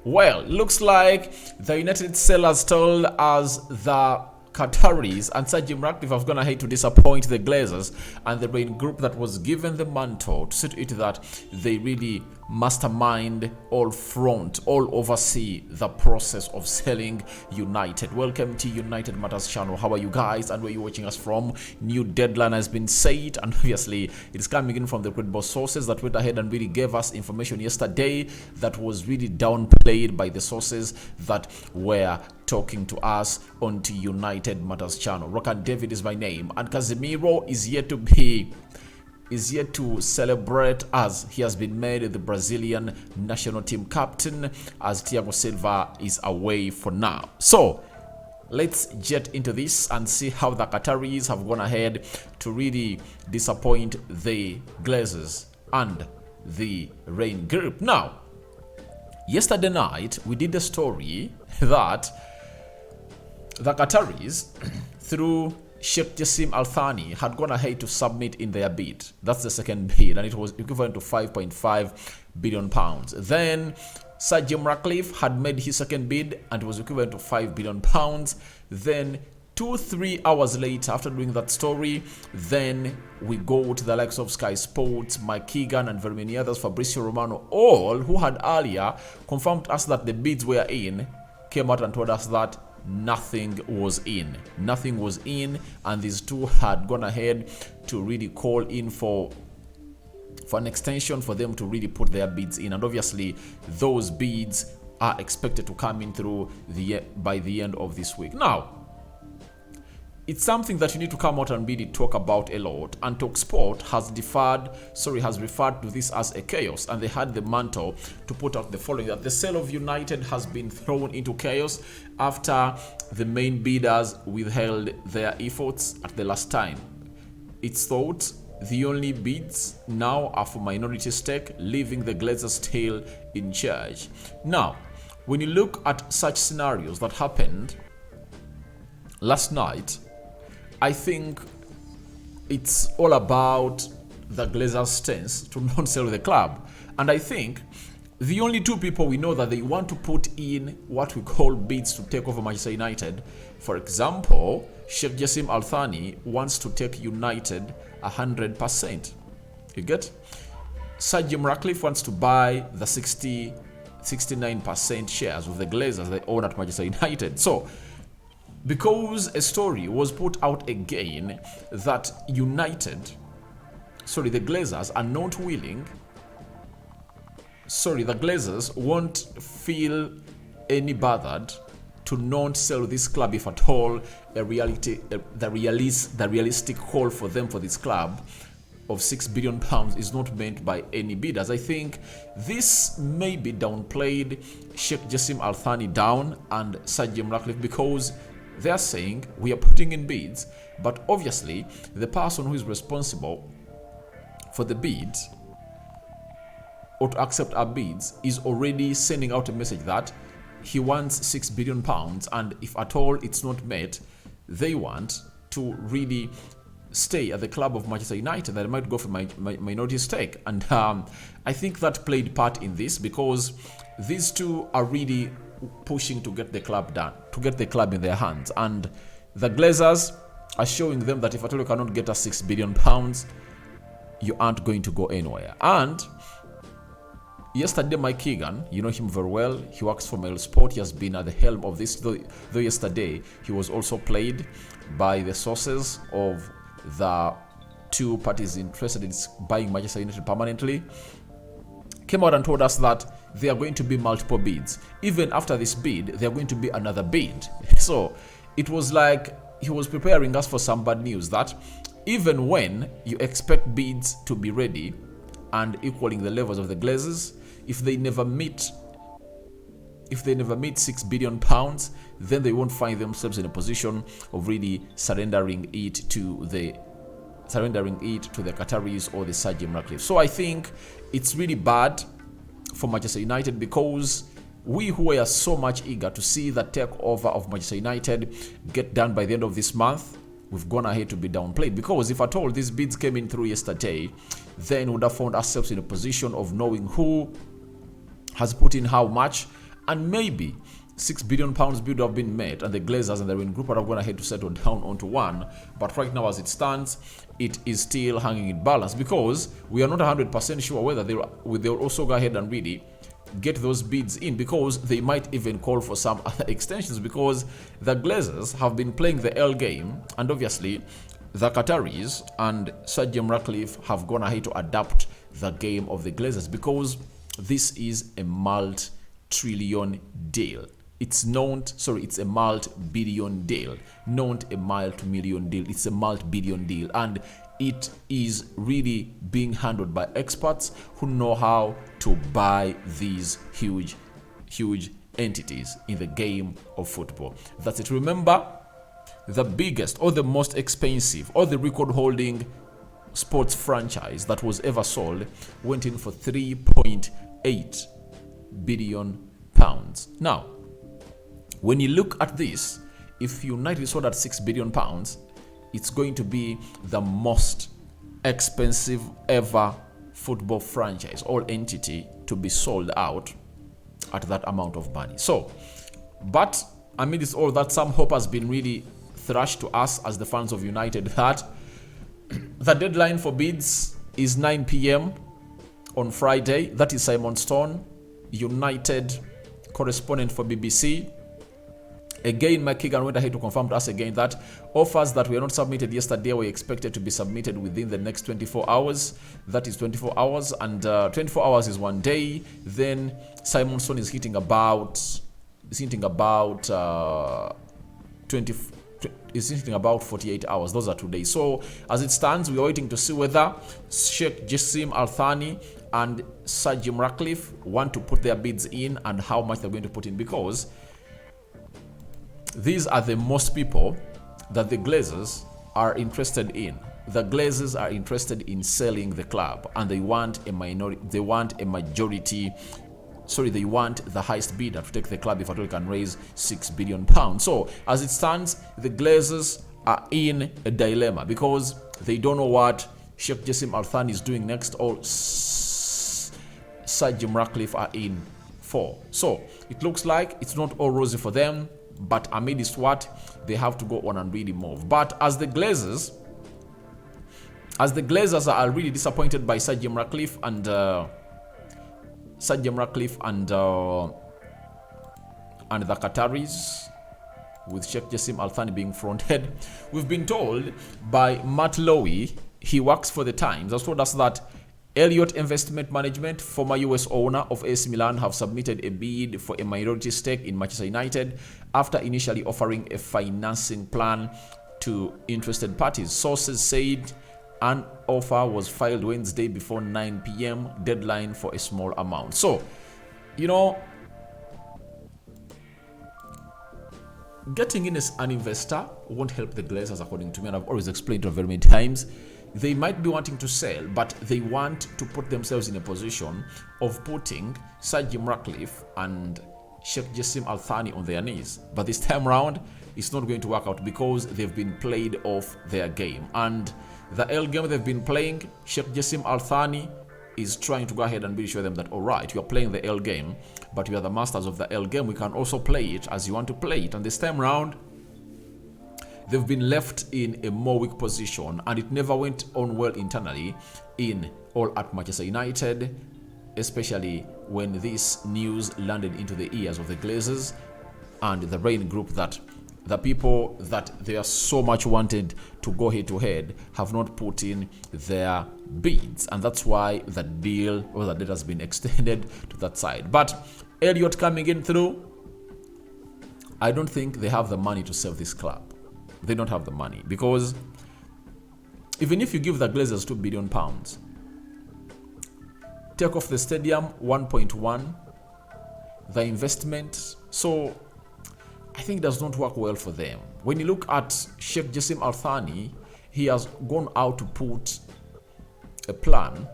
Well, looks like the United sellers told us the Qataris and Sir Jim Ratcliffe have gone ahead to disappoint the Glazers and the Rain group that was given the mantle to see to it that they really mastermind all front, all oversee the process of selling United. Welcome to United Matters channel. How are you guys and where you watching us from? New deadline has been set, and obviously it's coming in from the credible sources that went ahead and really gave us information yesterday that was really downplayed by the sources that were talking to us on to United Matters channel. Rock and David is my name, and Casemiro is yet to celebrate as he has been made the Brazilian national team captain as Thiago Silva is away for now. So let's get into this and see how the Qataris have gone ahead to really disappoint the Glazers and the Rain group. Now, yesterday night we did a story that the Qataris through Sheik Jassim had gone ahead to submit in their bid. That's the second bid, and it was equivalent to 5.5 billion pounds. Then Sir Jim Ratcliffe had made his second bid, and it was equivalent to 5 billion pounds. Then 2-3 hours later, after doing that story, then we go to the likes of Sky Sports, Mike Keegan, and very many others, Fabrizio Romano, all who had earlier confirmed us that the bids were in, came out and told us that nothing was in, and these two had gone ahead to really call in for an extension for them to really put their bids in, and obviously those bids are expected to come in through by the end of this week. Now, it's something that you need to come out and really talk about a lot, and TalkSport has referred to this as a chaos, and they had the mantle to put out the following: that the sale of United has been thrown into chaos after the main bidders withheld their efforts at the last time. It's thought the only bids now are for minority stake, leaving the Glazers still in charge. Now, when you look at such scenarios that happened last night, I think it's all about the Glazers' stance to not sell the club. And I think the only two people we know that they want to put in what we call bids to take over Manchester United. For example, Sheik Jassim wants to take United 100%. You get? Sir Jim Ratcliffe wants to buy the 69% shares of the Glazers they own at Manchester United. So, because a story was put out again that the Glazers are not willing, the Glazers won't feel any bothered to not sell this club if at all the realistic call for them for this club of 6 billion pounds is not meant by any bidders. I think this may be downplayed Sheik Jassim down and Sir Jim Ratcliffe, because they are saying we are putting in bids, but obviously the person who is responsible for the bids or to accept our bids is already sending out a message that he wants 6 billion pounds, and if at all it's not met, they want to really stay at the club of Manchester United. That might go for my minority stake, and I think that played part in this, because these two are really pushing to get the club done, to get the club in their hands, and the Glazers are showing them that if at all you cannot get us 6 billion pounds, you aren't going to go anywhere. And yesterday, Mike Keegan, you know him very well, he works for Mail Sport, he has been at the helm of this, though yesterday he was also played by the sources of the two parties interested in buying Manchester United permanently, came out and told us that there are going to be multiple bids. Even after this bid, there are going to be another bid. So it was like he was preparing us for some bad news, that even when you expect bids to be ready and equaling the levels of the Glazers, if they never meet 6 billion pounds, then they won't find themselves in a position of really surrendering it to the Qataris or the Sir Jim Ratcliffe. So I think it's really bad for Manchester United, because we who were so much eager to see the takeover of Manchester United get done by the end of this month, we've gone ahead to be downplayed. Because if at all these bids came in through yesterday, then we would have found ourselves in a position of knowing who has put in how much And maybe £6 billion bid would have been met, and the Glazers and the Rain Group are going ahead to settle down onto one. But right now, as it stands, it is still hanging in balance because we are not 100% sure whether they'll also go ahead and really get those bids in, because they might even call for some other extensions, because the Glazers have been playing the L game, and obviously the Qataris and Sir Jim Ratcliffe have gone ahead to adapt the game of the Glazers, because this is a multi-trillion deal. It's a multi-billion deal, not a multi-million deal. It's a multi-billion deal, and it is really being handled by experts who know how to buy these huge entities in the game of football. That's it. Remember, the biggest or the most expensive or the record-holding sports franchise that was ever sold went in for £3.8 billion. Now, when you look at this, if United sold at £6 billion, it's going to be the most expensive ever football franchise or entity to be sold out at that amount of money. So, but amidst all that, some hope has been really thrashed to us as the fans of United that the deadline for bids is 9 p.m. on Friday. That is Simon Stone, United correspondent for BBC. Again, Mike Keegan went ahead to confirm to us again that offers that were not submitted yesterday were expected to be submitted within the next 24 hours. That is 24 hours, and 24 hours is 1 day. Then Simon Stone is hitting about 48 hours. Those are 2 days. So as it stands, we are waiting to see whether Sheik Jassim Al Thani and Sir Jim Ratcliffe want to put their bids in and how much they're going to put in, because these are the most people that the Glazers are interested in. The Glazers are interested in selling the club, and they want the highest bidder to take the club if at all can raise £6 billion. So as it stands, the Glazers are in a dilemma because they don't know what Sheik Jassim Al Thani is doing next, or Sir Jim Ratcliffe are in for. So it looks like it's not all rosy for them, but amidst what, they have to go on and really move. But as the Glazers are really disappointed by Sir Jim Ratcliffe and the Qataris, with Sheik Jassim Al Thani being fronted. We've been told by Matt Lowy, he works for the Times, has told us that Elliott Investment Management, former US owner of AC Milan, have submitted a bid for a minority stake in Manchester United after initially offering a financing plan to interested parties. Sources said an offer was filed Wednesday before 9 p.m. deadline for a small amount. So, you know, getting in as an investor won't help the Glazers, according to me, and I've always explained it very many times. They might be wanting to sell, but they want to put themselves in a position of putting Sir Jim Ratcliffe and Sheik Jassim Al Thani on their knees. But this time around, it's not going to work out because they've been played off their game. And the L game they've been playing, Sheik Jassim Al Thani is trying to go ahead and really show them that, all right, you are playing the L game, but you are the masters of the L game. We can also play it as you want to play it. And this time around, they've been left in a more weak position, and it never went on well internally at Manchester United, especially when this news landed into the ears of the Glazers and the Rain Group that the people that they are so much wanted to go head to head have not put in their bids, and that's why the deal or the deal has been extended to that side. But Elliott coming in through, I don't think they have the money to save this club. They don't have the money, because even if you give the Glazers £2 billion, take off the stadium 1.1, the investment, so I think it does not work well for them. When you look at Sheik Jassim Al Thani, he has gone out to put a plan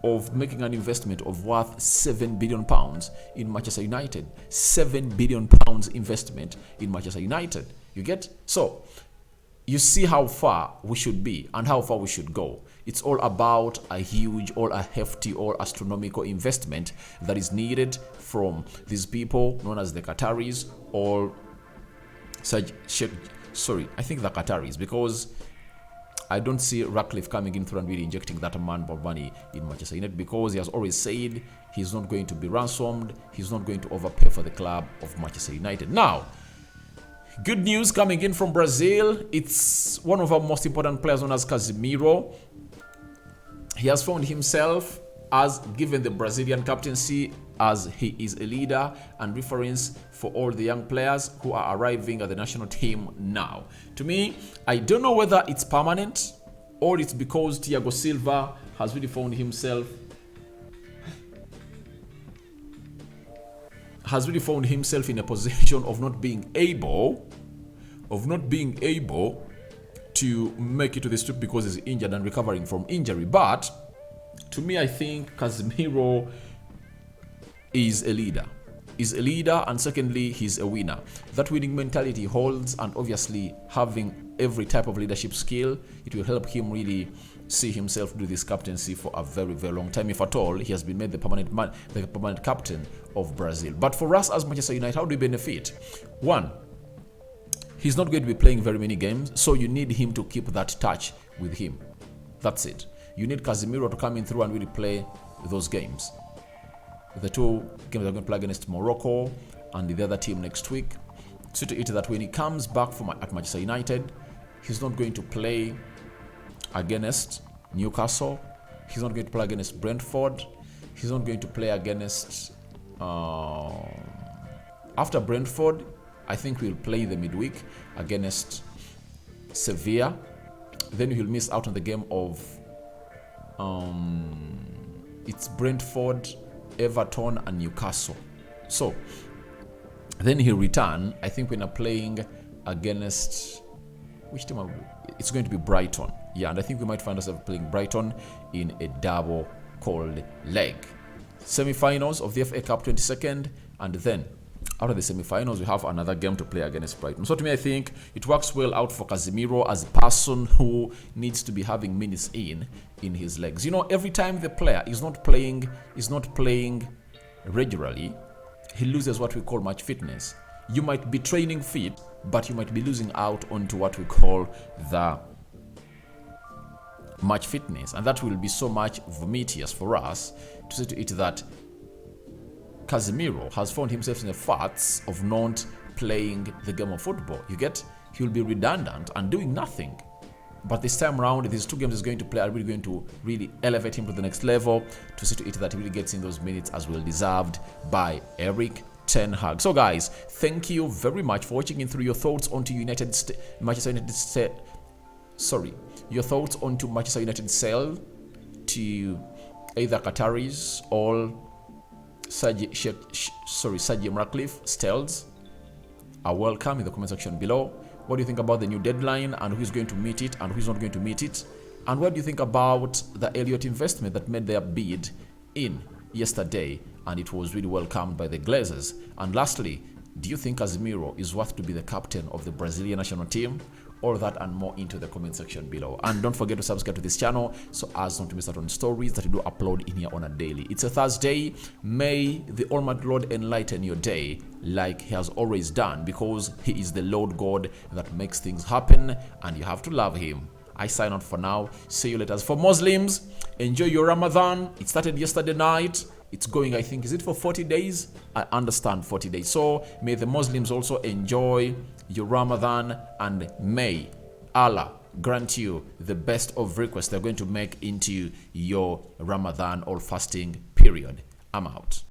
of making an investment of worth £7 billion in Manchester United. £7 billion investment in Manchester United. You get? So you see how far we should be and how far we should go. It's all about a huge or a hefty or astronomical investment that is needed from these people known as the Qataris or I think the Qataris, because I don't see Ratcliffe coming in through and really injecting that amount of money in Manchester United, because he has always said he's not going to be ransomed, he's not going to overpay for the club of Manchester United. Now, good news coming in from Brazil. It's one of our most important players known as Casemiro. He has found himself as given the Brazilian captaincy, as he is a leader and reference for all the young players who are arriving at the national team now. To me, I don't know whether it's permanent or it's because Thiago Silva has really found himself in a position of not being able to make it to this trip because he's injured and recovering from injury. But to me, I think Casemiro is a leader. And secondly, he's a winner. That winning mentality holds, and obviously having every type of leadership skill, it will help him really see himself do this captaincy for a very, very long time. If at all, he has been made the permanent captain of Brazil. But for us as Manchester United, how do we benefit? One, he's not going to be playing very many games, so you need him to keep that touch with him. That's it. You need Casemiro to come in through and really play those games. The two games are going to play against Morocco and the other team next week. So to it that when he comes back at Manchester United, he's not going to play against Newcastle. He's not going to play against Brentford. He's not going to play against... after Brentford, I think we'll play the midweek against Sevilla. Then he'll miss out on the game of... it's Brentford, Everton and Newcastle. So then he'll return. I think when we're playing against which team? It's going to be Brighton. Yeah, and I think we might find ourselves playing Brighton in a double cold leg. Semi-finals of the FA Cup 22nd, and then out of the semi-finals we have another game to play against Brighton. So to me, I think it works well out for Casemiro as a person who needs to be having minutes in his legs. You know, every time the player is not playing regularly, he loses what we call match fitness. You might be training fit, but you might be losing out onto what we call the match fitness, and that will be so much vomitous for us to say to it that Casemiro has found himself in the fats of not playing the game of football. You get, he will be redundant and doing nothing. But this time around, these two games he's going to play are really going to really elevate him to the next level, to see to it that he really gets in those minutes as well deserved by Erik ten Hag. So guys, thank you very much for watching in through your thoughts onto Manchester United your thoughts onto Manchester United sale to either Qataris or Sheik Ratcliffe Stelz are welcome in the comment section below. What do you think about the new deadline and who's going to meet it and who's not going to meet it? And what do you think about the Elliott investment that made their bid in yesterday and it was really welcomed by the Glazers? And lastly, do you think Casemiro is worth to be the captain of the Brazilian national team? All that and more into the comment section below. And don't forget to subscribe to this channel so as not to miss out on stories that we do upload in here on a daily. It's a Thursday. May the Almighty Lord enlighten your day like he has always done, because he is the Lord God that makes things happen and you have to love him. I sign out for now. See you later. For Muslims, enjoy your Ramadan. It started yesterday night. It's going, I think, is it for 40 days? I understand 40 days. So may the Muslims also enjoy your Ramadan, and may Allah grant you the best of requests they're going to make into your Ramadan or fasting period. I'm out.